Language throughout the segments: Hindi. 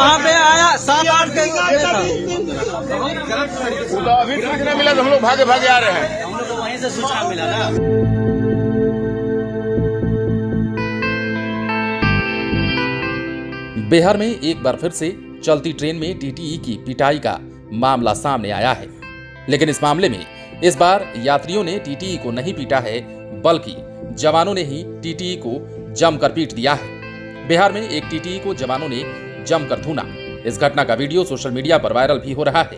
वहाँ पे आया 7-8 के तो अभी सूचना मिला तो हम लोग भागे भागे आ रहे हैं। हम लोग को वहीं से सूचना मिला ना। बिहार में एक बार फिर से चलती ट्रेन में टीटीई की पिटाई का मामला सामने आया है, लेकिन इस मामले में इस बार यात्रियों ने टीटीई को नहीं पीटा है, बल्कि जवानों ने ही टीटीई को जमकर पीट दिया है। बिहार में एक टीटीई को जवानों ने जमकर धुना। इस घटना का वीडियो सोशल मीडिया पर वायरल भी हो रहा है।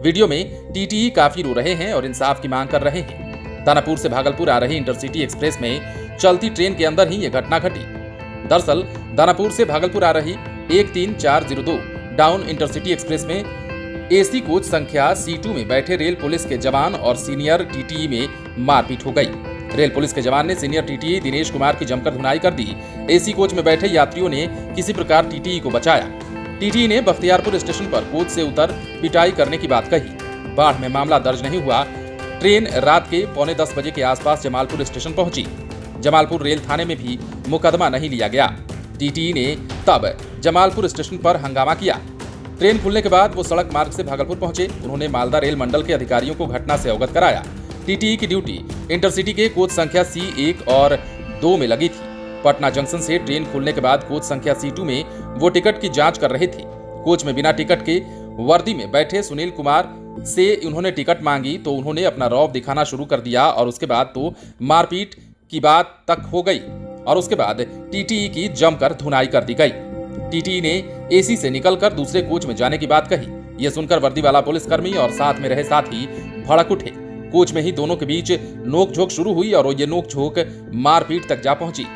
वीडियो में टीटीई काफी रो रहे हैं और इंसाफ की मांग कर रहे हैं। दानापुर से भागलपुर आ रही इंटरसिटी एक्सप्रेस में चलती ट्रेन के अंदर ही यह घटना घटी। दरअसल दानापुर से भागलपुर आ रही 13402 डाउन इंटरसिटी एक्सप्रेस में एसी कोच संख्या C2 में बैठे रेल पुलिस के जवान और सीनियर टीटीई में मारपीट हो गई। रेल पुलिस के जवान ने सीनियर टीटीई दिनेश कुमार की जमकर धुनाई कर दी। एसी कोच में बैठे यात्रियों ने किसी प्रकार टीटीई को बचाया। टीटीई ने बख्तियारपुर स्टेशन पर कोच से उतर पिटाई करने की बात कही। बाढ़ में मामला दर्ज नहीं हुआ। ट्रेन रात के 9:45 बजे के आसपास जमालपुर स्टेशन पहुंची। जमालपुर रेल थाने में भी मुकदमा नहीं लिया गया। टीटीई ने तब जमालपुर स्टेशन पर हंगामा किया। ट्रेन खुलने के बाद वो सड़क मार्ग से भागलपुर पहुंचे। उन्होंने मालदा रेल मंडल के अधिकारियों को घटना से अवगत कराया। टीटीई की ड्यूटी इंटरसिटी के कोच संख्या C1 और 2 में लगी थी। पटना जंक्शन से ट्रेन खुलने के बाद कोच संख्या C2 में वो टिकट की जांच कर रहे थे। कोच में बिना टिकट के वर्दी में बैठे सुनील कुमार से उन्होंने टिकट मांगी तो उन्होंने अपना रौब दिखाना शुरू कर दिया और उसके बाद तो मारपीट की बात तक हो गई और उसके बाद टीटीई की जमकर धुनाई कर दी गई। टीटीई ने एसी से निकलकर दूसरे कोच में जाने की बात कही। यह सुनकर वर्दी वाला पुलिसकर्मी और साथ में रहे साथी भड़क उठे। कोच में ही दोनों के बीच नोकझोंक शुरू हुई और ये नोकझोंक मारपीट तक जा पहुंची।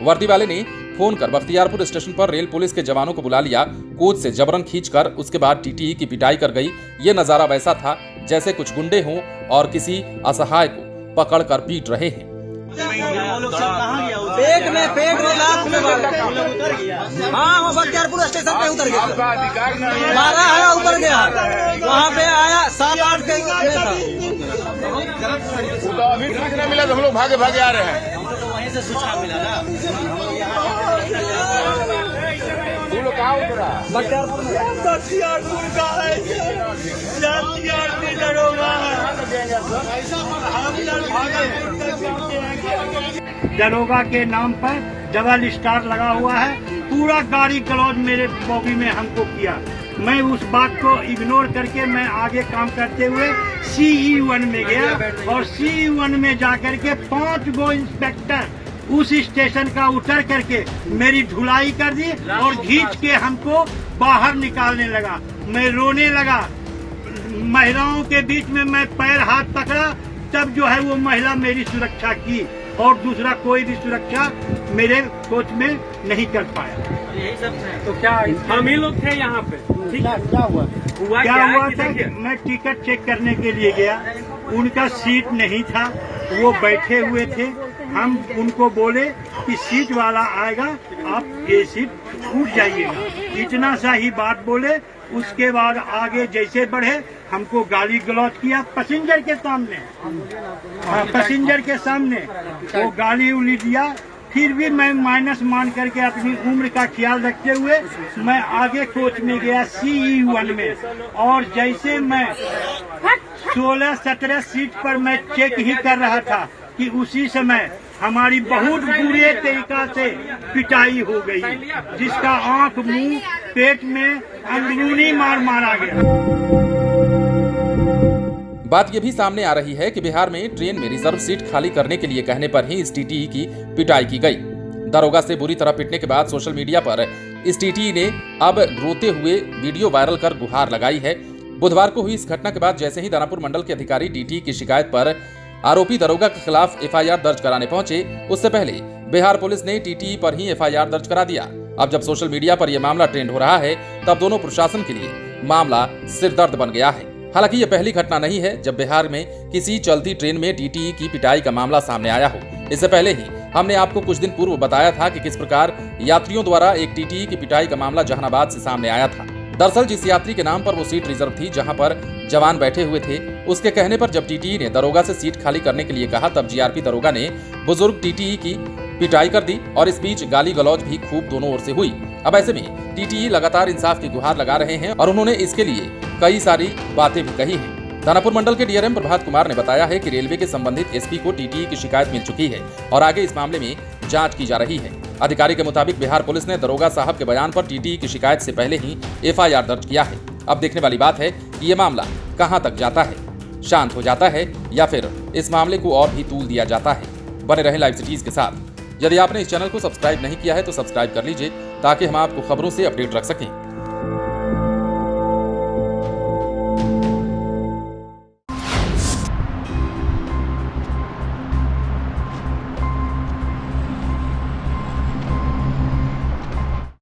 वर्दी वाले ने फोन कर बख्तियारपुर स्टेशन पर रेल पुलिस के जवानों को बुला लिया। कोच से जबरन खींचकर उसके बाद टीटीई की पिटाई कर गई। ये नजारा वैसा था जैसे कुछ गुंडे हों और किसी असहाय को पकड़कर पीट रहे हैं। पेट में लात में उतर गया। हाँ, वो बख्तियारपुर स्टेशन पे उतर गया। मारा है ऊपर गया। वहाँ पे आया 7-8 के तो अभी सूचना मिला तो हम लोग भागे भागे आ रहे हैं। हम लोग को वहीं से सूचना मिला ना। तुम लोग कहाँ उतरा? बख्तियारपुर का दरोगा के नाम पर डबल स्टार लगा हुआ है। पूरा गाड़ी गलौज मेरे बॉबी में हमको किया। मैं उस बात को इग्नोर करके मैं आगे काम करते हुए CE1 में गया और CE1 में जाकर के 5 गो इंस्पेक्टर उस स्टेशन का उतर करके मेरी धुलाई कर दी और खींच के हमको बाहर निकालने लगा। मैं रोने लगा। महिलाओं के बीच में मैं पैर हाथ पकड़ा, तब जो है वो महिला मेरी सुरक्षा की और दूसरा कोई भी सुरक्षा मेरे कोच में नहीं कर पाया। यही सब है। तो क्या हम ही लोग थे यहाँ पे। क्या हुआ था कि मैं टिकट चेक करने के लिए गया, उनका सीट नहीं था, वो बैठे हुए थे। हम उनको बोले कि सीट वाला आएगा, आप ये सीट उठ जाइएगा। इतना सा ही बात बोले। उसके बाद आगे जैसे बढ़े हमको गाली गलौज किया पैसेंजर के सामने। पैसेंजर के सामने वो गाली उली दिया। फिर भी मैं माइनस मान करके अपनी उम्र का ख्याल रखते हुए मैं आगे कोच में गया CE1 में और जैसे मैं 16-17 सीट पर मैं चेक ही कर रहा था कि उसी समय हमारी बहुत बुरे तरीका से पिटाई हो गई, जिसका आंख, मुंह, पेट में अंदरूनी मार मारा गया। बात यह भी सामने आ रही है कि बिहार में ट्रेन में रिजर्व सीट खाली करने के लिए कहने पर ही इस टीटीई की पिटाई की गई। दरोगा से बुरी तरह पिटने के बाद सोशल मीडिया पर इस टीटीई ने अब रोते हुए वीडियो वायरल कर गुहार लगाई है। बुधवार को हुई इस घटना के बाद जैसे ही दानापुर मंडल के अधिकारी टीटीई की शिकायत पर आरोपी दरोगा के खिलाफ FIR दर्ज कराने पहुंचे, उससे पहले बिहार पुलिस ने टीटीई पर ही FIR दर्ज करा दिया। अब जब सोशल मीडिया पर यह मामला ट्रेंड हो रहा है, तब दोनों प्रशासन के लिए मामला सिरदर्द बन गया है। हालांकि यह पहली घटना नहीं है जब बिहार में किसी चलती ट्रेन में टीटीई की पिटाई का मामला सामने आया हो। इससे पहले ही हमने आपको कुछ दिन पूर्व बताया था कि किस प्रकार यात्रियों द्वारा एक टीटीई की पिटाई का मामला जहानाबाद से सामने आया था। दरअसल जिस यात्री के नाम पर वो सीट रिजर्व थी, जहां पर जवान बैठे हुए थे, उसके कहने पर जब टीटीई ने दरोगा से सीट खाली करने के लिए कहा, तब जीआरपी दरोगा ने बुजुर्ग टीटीई की पिटाई कर दी और इस बीच गाली गलौज भी खूब दोनों ओर से हुई। अब ऐसे में टीटीई लगातार इंसाफ की गुहार लगा रहे हैं और उन्होंने इसके लिए कई सारी बातें भी कही हैं। दानापुर मंडल के डीआरएम प्रभात कुमार ने बताया है कि रेलवे के संबंधित एसपी को टीटीई की शिकायत मिल चुकी है और आगे इस मामले में जांच की जा रही है। अधिकारी के मुताबिक बिहार पुलिस ने दरोगा साहब के बयान पर टीटीई की शिकायत से पहले ही एफआईआर दर्ज किया है। अब देखने वाली बात है कि ये मामला कहां तक जाता है, शांत हो जाता है या फिर इस मामले को और भी तूल दिया जाता है। बने रहें लाइव सिटीज के साथ। यदि आपने इस चैनल को सब्सक्राइब नहीं किया है तो सब्सक्राइब कर लीजिए ताकि हम आपको खबरों से अपडेट रख सकें।